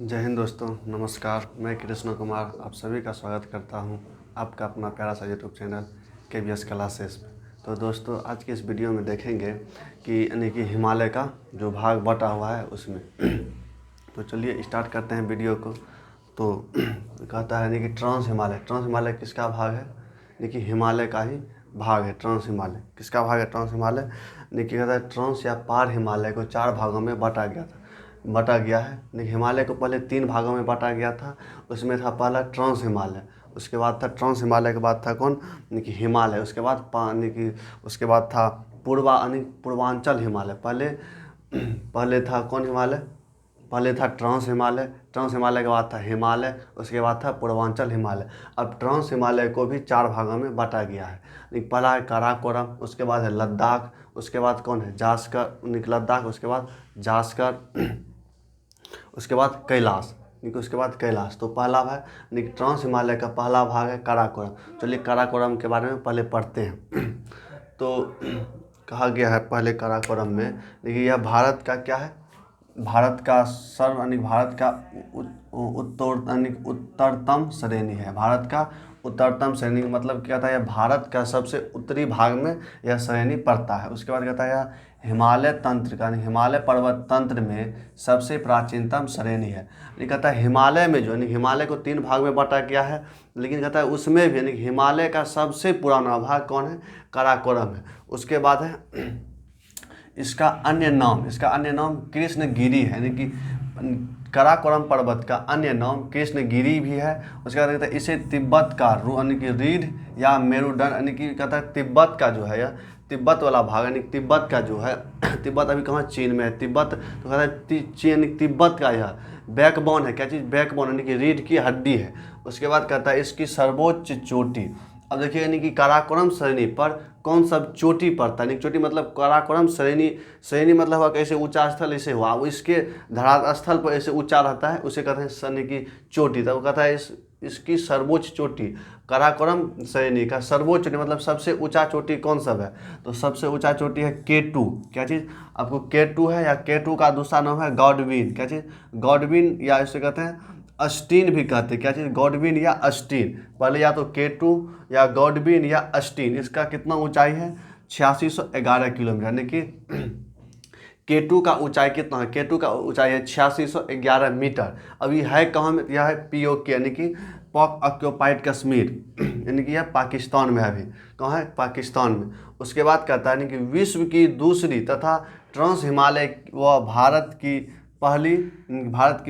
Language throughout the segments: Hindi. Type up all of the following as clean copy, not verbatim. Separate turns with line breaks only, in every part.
जय हिंद दोस्तों, नमस्कार। मैं कृष्ण कुमार आप सभी का स्वागत करता हूं आपका अपना प्यारा सा यूट्यूब चैनल KBS क्लासेस में। तो दोस्तों, आज के इस वीडियो में देखेंगे कि यानी कि हिमालय का जो भाग बटा हुआ है उसमें तो चलिए स्टार्ट करते हैं वीडियो को। तो कहता है यानी कि ट्रांस हिमालय किसका भाग है? यानी कि हिमालय का ही भाग है। ट्रांस हिमालय किसका भाग है? ट्रांस हिमालय यानी कि कहता है ट्रांस या पार हिमालय को 4 भागों में बटा गया है। लेकिन हिमालय को पहले 3 भागों में बांटा गया था। उसमें था पहला ट्रांस हिमालय, उसके बाद था ट्रांस हिमालय के बाद था कौन? यानी कि हिमालय। उसके बाद यानी कि उसके बाद था पूर्वांचल हिमालय। पहले था कौन हिमालय? पहले था ट्रांस हिमालय के बाद था हिमालय, उसके बाद था पूर्वांचल हिमालय। अब ट्रांस हिमालय को भी 4 भागों में बांटा गया है। पहला है काराकोरम, उसके बाद है लद्दाख, उसके बाद कौन है? लद्दाख, उसके बाद जास्कर, उसके बाद कैलाश। उसके बाद कैलाश। तो पहला भाग ट्रांस हिमालय का पहला भाग है काराकोरम। चलिए काराकोरम के बारे में पहले पढ़ते हैं। तो कहा गया है पहले काराकोरम में, देखिए यह भारत का क्या है? भारत का भारत का उत्तरतम श्रेणी है। भारत का उत्तरतम श्रेणी मतलब क्या था? यह भारत का सबसे उत्तरी भाग में यह श्रेणी पड़ता है। उसके बाद कहता है यह हिमालय तंत्र का हिमालय पर्वत तंत्र में सबसे प्राचीनतम श्रेणी है। ये कहता है हिमालय में जो हिमालय को 3 भाग में बांटा गया है, लेकिन कहता है उसमें भी हिमालय का सबसे पुराना भाग कौन है? काराकोरम है। उसके बाद है इसका अन्य नाम कृष्णगिरी है। यानी कि काराकोरम पर्वत का अन्य नाम कृष्णगिरी भी है। उसके बाद कहता है इसे तिब्बत का यानी कि रीढ़ या मेरुदंड यानी कि कहता है तिब्बत का जो है यह तिब्बत वाला भाग यानी तिब्बत का जो है तिब्बत अभी कहाँ? चीन में है तिब्बत। तो कहता है तिब्बत का यह बैकबोन है। क्या चीज़? बैकबोन यानी कि रीढ़ की हड्डी है। उसके बाद कहता है इसकी सर्वोच्च चोटी। अब देखिए यानी कि काराकोरम श्रेणी पर कौन सब चोटी पड़ता है? चोटी मतलब काराकोरम श्रेणी मतलब हुआ कैसे ऊंचा स्थल ऐसे हुआ, वो इसके धरास्थल पर ऐसे ऊंचा रहता है, उसे कहते हैं यानी कि चोटी। तब कहता है इसकी सर्वोच्च चोटी, काराकोरम श्रेणी का सर्वोच्च चोटी मतलब सबसे ऊंचा चोटी कौन सब है? तो सबसे ऊंचा चोटी है K2। क्या चीज़? आपको K2 है, या K2 का दूसरा नाम है गॉडविन। क्या चीज़? गॉडविन, या इसे कहते हैं अस्टीन भी कहते हैं। क्या चीज़? गॉडविन या अस्टीन। पहले या तो K2 या गॉडविन या अस्टीन। इसका कितना ऊंचाई है? 8611 किलोमीटर। यानी कि K2 का ऊंचाई कितना है? K2 का ऊंचाई है 8611 मीटर। अभी है कहाँ में? यह है POK यानी कि पाक ऑक्यूपाइड कश्मीर यानी कि यह पाकिस्तान में है। अभी कहाँ है? पाकिस्तान में। उसके बाद कहता है कि विश्व की दूसरी तथा ट्रांस हिमालय व भारत की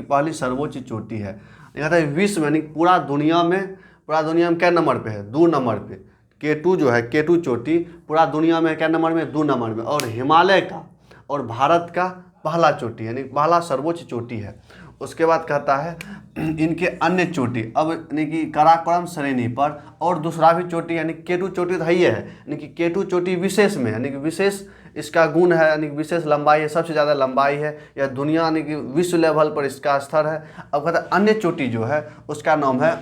पहली सर्वोच्च चोटी है। कहता है विश्व यानी पूरा दुनिया में क्या नंबर पे है? 2 नंबर पे। K2 जो है K2 चोटी पूरा दुनिया में क्या नंबर में? 2 नंबर में। और हिमालय का और भारत का पहला चोटी यानी पहला सर्वोच्च चोटी है। उसके बाद कहता है इनके अन्य चोटी, अब यानी कि काराकोरम श्रेणी पर और दूसरा भी चोटी यानी K2 चोटी तो है ही है, यानी कि K2 चोटी विशेष में यानी कि विशेष इसका गुण है, यानी कि विशेष लंबाई है, सबसे ज़्यादा लंबाई है, या दुनिया यानी कि विश्व लेवल पर इसका स्तर है। अब कहता है अन्य चोटी जो है उसका नाम है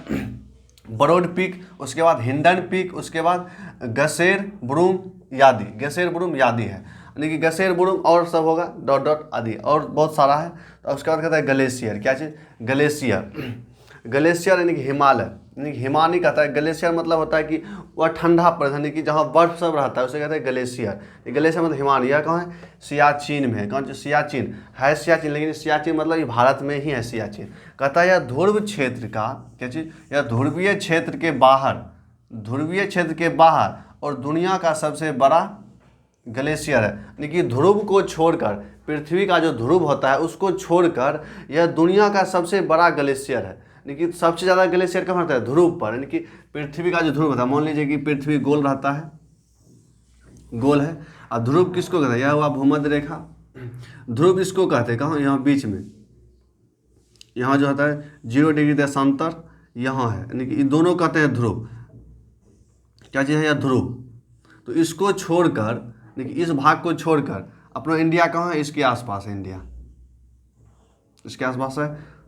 ब्रॉड पीक, उसके बाद हिंडन पीक, उसके बाद गसेर ब्रूम यादी है, यानी कि गसेर ब्रूम और सब होगा डॉट डॉट आदि और बहुत सारा है। तो उसके बाद कहता है ग्लेशियर। क्या चीज़? ग्लेशियर यानी कि हिमालय यानी कि हिमानी कहता है। ग्लेशियर मतलब होता है कि वह ठंडा प्रदेश यानी कि जहाँ बर्फ सब रहता है उसे कहते हैं ग्लेशियर। ग्लेशियर मतलब हिमानी। यह कहाँ है? सियाचिन में है। कौन सी? सियाचिन है। सियाचिन, लेकिन सियाचिन मतलब ये भारत में ही है सियाचिन। कहता है यह ध्रुव क्षेत्र का क्या चीज़? यह ध्रुवीय क्षेत्र के बाहर और दुनिया का सबसे बड़ा ग्लेशियर है। यानी कि ध्रुव को छोड़कर, पृथ्वी का जो ध्रुव होता है उसको छोड़कर यह दुनिया का सबसे बड़ा ग्लेशियर है। यानी कि सबसे ज़्यादा ग्लेशियर कहाँ रहता है? ध्रुव पर। यानी कि पृथ्वी का जो ध्रुव होता है, मान लीजिए कि पृथ्वी गोल रहता है, गोल है, और ध्रुव किसको कहते हैं? यह हुआ भूमध्य रेखा। ध्रुव इसको कहते हैं कहाँ? यहाँ बीच में, यहाँ जो होता है 0 डिग्री देशांतर यहाँ है, यानी कि इन दोनों कहते हैं ध्रुव। क्या चीज़ है? यह ध्रुव। तो इसको छोड़कर, देखिए इस भाग को छोड़कर अपना इंडिया कहाँ है? इसके आसपास है। इंडिया इसके आसपास है,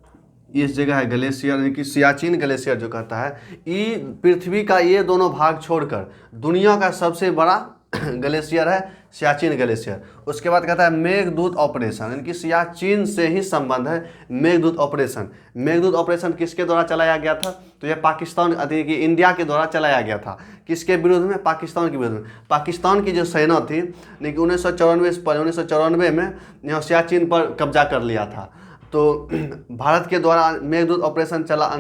इस जगह है ग्लेशियर यानी कि सियाचिन ग्लेशियर जो कहता है। ये पृथ्वी का ये दोनों भाग छोड़कर दुनिया का सबसे बड़ा ग्लेशियर है सियाचिन ग्लेशियर। उसके बाद कहता है मेघदूत ऑपरेशन, यानी कि सियाचिन से ही संबंध है मेघदूत ऑपरेशन। मेघदूत ऑपरेशन किसके द्वारा चलाया गया था? तो यह पाकिस्तान कि इंडिया के द्वारा चलाया गया था। किसके विरुद्ध में? पाकिस्तान के विरुद्ध में। पाकिस्तान की जो सेना थी यानी कि 1994 में यहाँ सियाचिन पर कब्जा कर लिया था। तो भारत के द्वारा मेघदूत ऑपरेशन चला,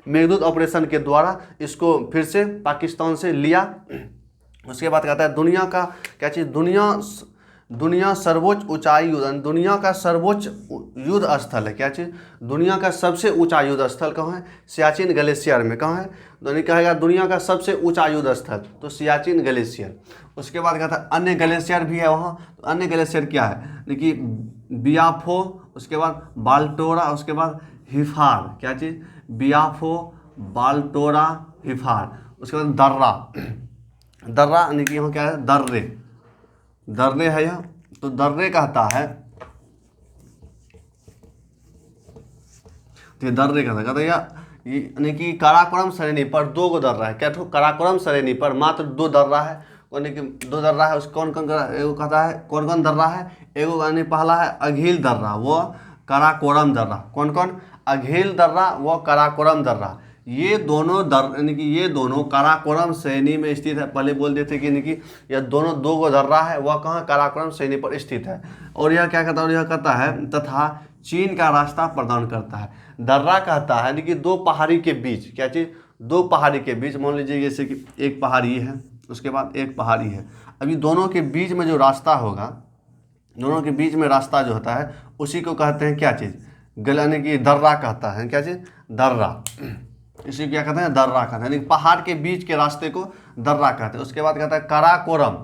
मेघदूत ऑपरेशन के द्वारा इसको फिर से पाकिस्तान से लिया। उसके बाद कहता है दुनिया का क्या चीज़, दुनिया सर्वोच्च ऊंचाई युद्ध, दुनिया का सर्वोच्च युद्ध स्थल है। क्या चीज़? दुनिया का सबसे ऊंचा युद्ध स्थल कहाँ है? सियाचिन ग्लेशियर में। कहाँ है? तो कहेगा दुनिया का सबसे ऊंचा युद्ध स्थल, तो सियाचिन ग्लेशियर। उसके बाद कहता है अन्य ग्लेशियर भी है वहाँ। तो अन्य ग्लेशियर क्या है? देखिए बियाफो, उसके बाद बाल्टोरा, उसके बाद हिफार। क्या चीज़? बियाफो, बाल्टोरा, हिफार। उसके बाद दर्रा यानी कि यहाँ क्या है? दर्रे है यह। तो दर्रे कहता है, तो दर्रे कहता है यानी कि काराकोरम श्रेणी पर 2 गो दर्रा है। क्या? तो काराकोरम श्रेणी पर मात्र 2 दर्रा है। यानी कि 2 दर्रा है। उस कौन एगो कहता है कौन कौन दर्रा है? एगो यानी पहला है अघिल दर्रा व काराकोरम दर्रा। कौन कौन? अघिल दर्रा व काराकोरम दर्रा। ये दोनों यानी कि ये दोनों काराकोरम श्रेणी में स्थित है। पहले बोल देते कि यानी कि यह दोनों 2 गो दर्रा है, वह कहाँ? काराकोरम श्रेणी पर स्थित है। और यह क्या कहता है? और यह कहता है तथा चीन का रास्ता प्रदान करता है। दर्रा कहता है यानी कि 2 पहाड़ी के बीच। क्या चीज़? 2 पहाड़ी के बीच। मान लीजिए जैसे कि एक पहाड़ी है, उसके बाद एक पहाड़ी है। अभी दोनों के बीच में जो रास्ता होगा, दोनों के बीच में रास्ता जो होता है उसी को कहते हैं क्या चीज़? यानी कि दर्रा कहता है। क्या चीज़? दर्रा। इसी क्या कहते हैं? दर्रा कहते हैं। यानी पहाड़ के बीच के रास्ते को दर्रा कहते हैं। उसके बाद कहता है काराकोरम।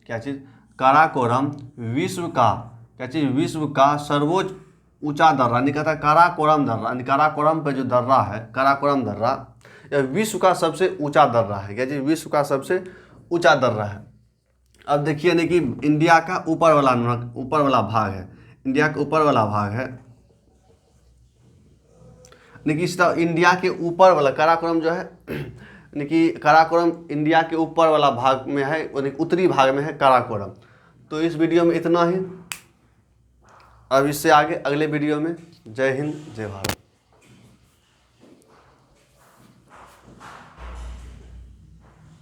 क्या चीज़? काराकोरम विश्व का क्या चीज़? विश्व का सर्वोच्च ऊंचा दर्रा। यानी कहता है काराकोरम दर्रा, यानी काराकोरम पे जो दर्रा है, काराकोरम दर्रा, यह विश्व का सबसे ऊंचा दर्रा है। क्या चीज़? विश्व का सबसे ऊंचा दर्रा है। अब देखिए यानी कि इंडिया का ऊपर वाला भाग है, इंडिया का ऊपर वाला भाग है। यानी कि इंडिया के ऊपर वाला काराकोरम जो है, यानी कि काराकोरम इंडिया के ऊपर वाला भाग में है, यानी उत्तरी भाग में है काराकोरम। तो इस वीडियो में इतना ही। अब इससे आगे अगले वीडियो में। जय हिंद, जय भारत।